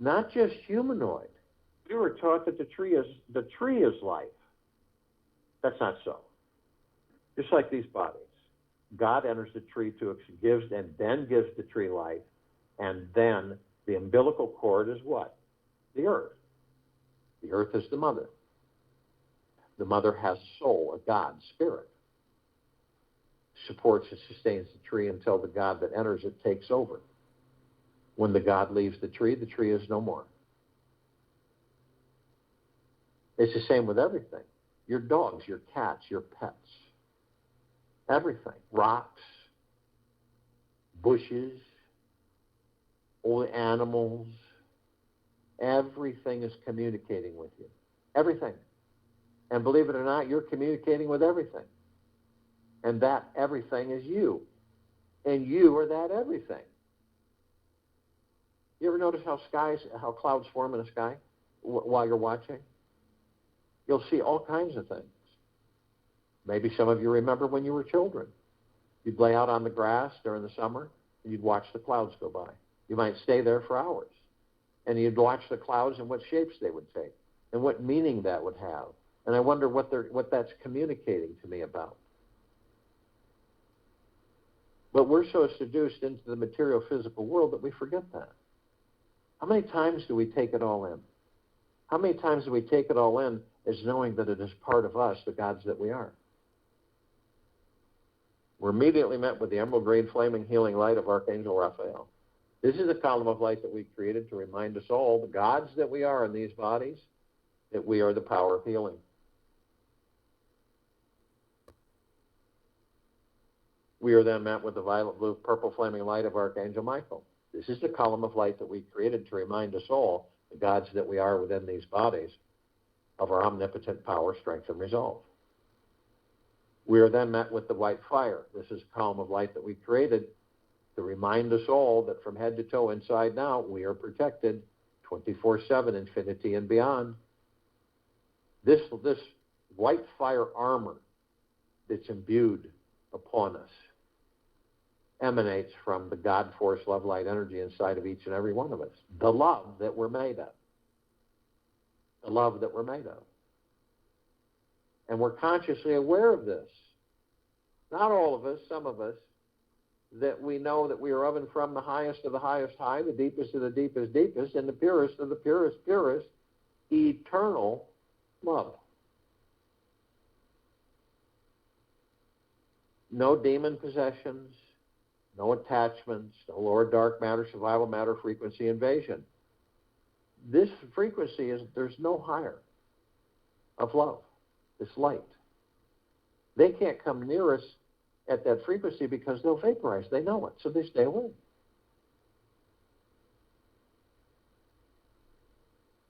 Not just humanoid. We were taught that the tree is life. That's not so. Just like these bodies. God enters the tree gives the tree life, and then the umbilical cord is what? The earth. The earth is the mother. The mother has a soul, a God, spirit. Supports and sustains the tree until the God that enters it takes over. When the God leaves the tree is no more. It's the same with everything. Your dogs, your cats, your pets. Everything. Rocks, bushes, all the animals. Everything is communicating with you. Everything. And believe it or not, you're communicating with everything. And that everything is you. And you are that everything. You ever notice how clouds form in the sky while you're watching? You'll see all kinds of things. Maybe some of you remember when you were children. You'd lay out on the grass during the summer, and you'd watch the clouds go by. You might stay there for hours, and you'd watch the clouds and what shapes they would take, and what meaning that would have. And I wonder what that's communicating to me about. But we're so seduced into the material physical world that we forget that. How many times do we take it all in? How many times do we take it all in as knowing that it is part of us, the gods that we are? We're immediately met with the emerald green flaming healing light of Archangel Raphael. This is a column of light that we created to remind us all, the gods that we are in these bodies, that we are the power of healing. We are then met with the violet, blue, purple flaming light of Archangel Michael. This is the column of light that we created to remind us all, the gods that we are within these bodies, of our omnipotent power, strength, and resolve. We are then met with the white fire. This is a column of light that we created to remind us all that from head to toe, inside and out, we are protected 24/7, infinity and beyond. This white fire armor that's imbued upon us emanates from the God force, love, light, energy inside of each and every one of us. The love that we're made of. The love that we're made of. And we're consciously aware of this. Not all of us, some of us, that we know that we are of and from the highest of the highest high, the deepest of the deepest deepest, and the purest of the purest purest, eternal love. No demon possessions, no attachments, no lower dark matter, survival matter, frequency invasion. This frequency is, there's no higher of love, this light. They can't come near us at that frequency because they'll vaporize. They know it, so they stay away.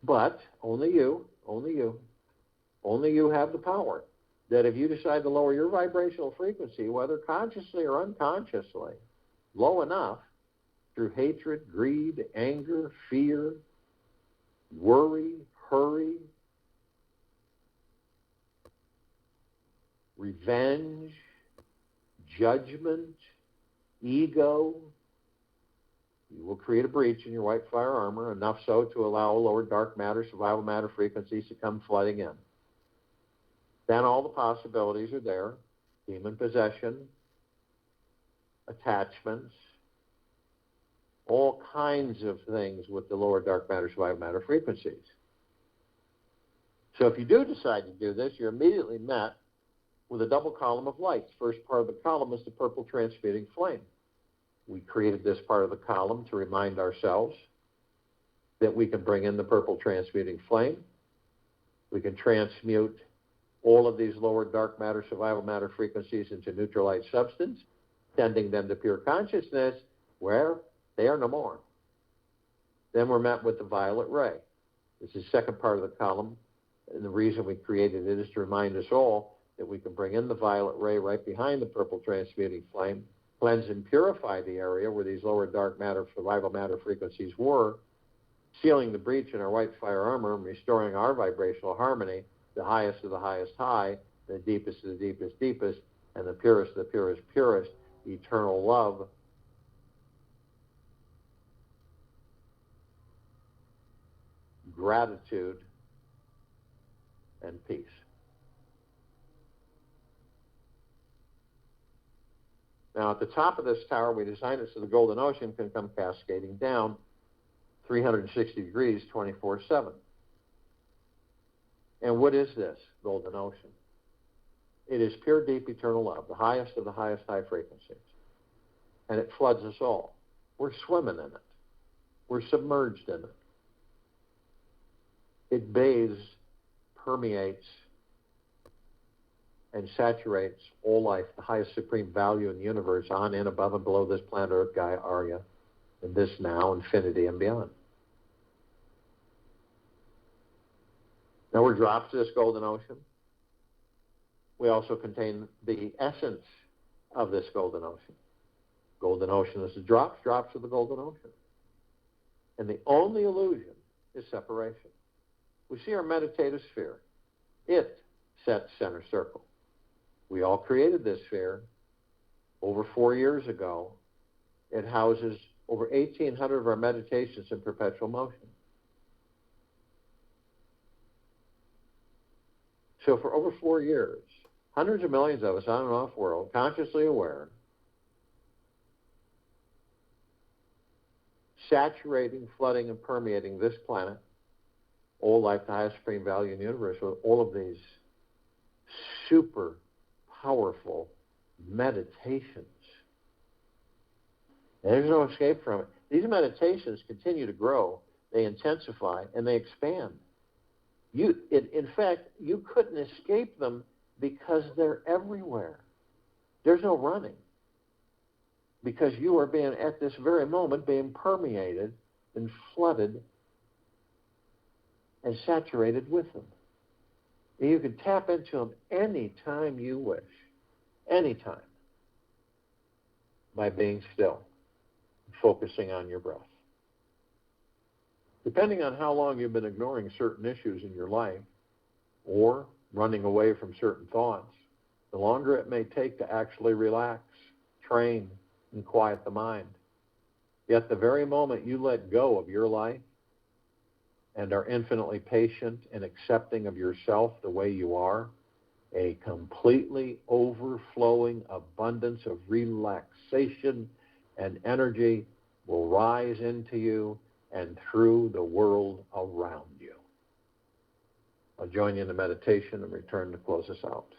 But only you have the power that if you decide to lower your vibrational frequency, whether consciously or unconsciously, low enough through hatred, greed, anger, fear, worry, hurry, revenge, judgment, ego, you will create a breach in your white fire armor, enough so to allow lower dark matter, survival matter frequencies to come flooding in. Then all the possibilities are there. Demon possession, attachments, all kinds of things with the lower dark matter, survival matter frequencies. So if you do decide to do this, you're immediately met with a double column of lights. First part of the column is the purple transmuting flame. We created this part of the column to remind ourselves that we can bring in the purple transmuting flame. We can transmute all of these lower dark matter, survival matter frequencies into neutral light substance, sending them to pure consciousness where they are no more. Then we're met with the violet ray. This is the second part of the column, and the reason we created it is to remind us all that we can bring in the violet ray right behind the purple transmuting flame, cleanse and purify the area where these lower dark matter, survival matter frequencies were, sealing the breach in our white fire armor and restoring our vibrational harmony, the highest of the highest high, the deepest of the deepest deepest, and the purest of the purest purest, eternal love. Gratitude and peace. Now, at the top of this tower, we designed it so the golden ocean can come cascading down 360 degrees, 24/7. And what is this golden ocean? It is pure, deep, eternal love, the highest of the highest high frequencies. And it floods us all. We're swimming in it. We're submerged in it. It bathes, permeates, and saturates all life, the highest supreme value in the universe, on, in, above, and below this planet Earth, Gaia, Arya, and this now, infinity, and beyond. Now we're drops of this golden ocean. We also contain the essence of this golden ocean. Golden ocean is the drops of the golden ocean. And the only illusion is separation. We see our meditative sphere. It sets center circle. We all created this sphere over 4 years ago. It houses over 1,800 of our meditations in perpetual motion. So for over 4 years, hundreds of millions of us on and off world, consciously aware, saturating, flooding, and permeating this planet, all life, the highest supreme value in the universe, with all of these super powerful meditations. And there's no escape from it. These meditations continue to grow, they intensify, and they expand. In fact, you couldn't escape them because they're everywhere. There's no running. Because you are being, at this very moment, being permeated and flooded and saturated with them. And you can tap into them anytime you wish. Anytime. By being still. Focusing on your breath. Depending on how long you've been ignoring certain issues in your life or running away from certain thoughts, the longer it may take to actually relax, train, and quiet the mind. Yet the very moment you let go of your life and are infinitely patient and accepting of yourself the way you are, a completely overflowing abundance of relaxation and energy will rise into you and through the world around you. I'll join you in the meditation and return to close us out.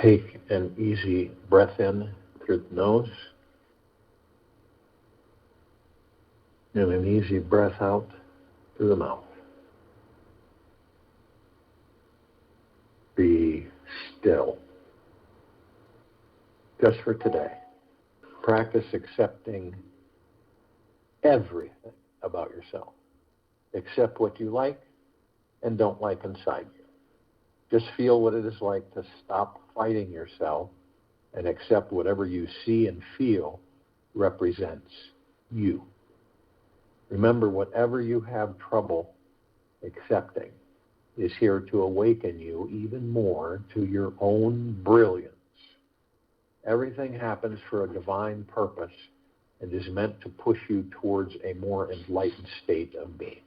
Take an easy breath in through the nose and an easy breath out through the mouth. Be still. Just for today. Practice accepting everything about yourself. Accept what you like and don't like inside you. Just feel what it is like to stop fighting yourself and accept whatever you see and feel represents you. Remember, whatever you have trouble accepting is here to awaken you even more to your own brilliance. Everything happens for a divine purpose and is meant to push you towards a more enlightened state of being.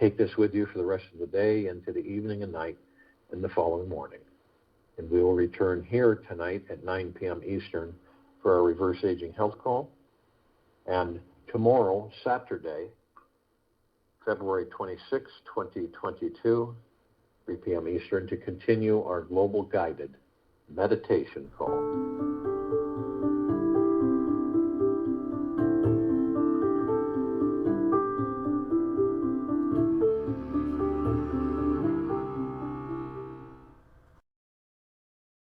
Take this with you for the rest of the day, into the evening and night, and the following morning. And we will return here tonight at 9 p.m. Eastern for our Reverse Aging Health Call. And tomorrow, Saturday, February 26, 2022, 3 p.m. Eastern, to continue our Global Guided Meditation Call.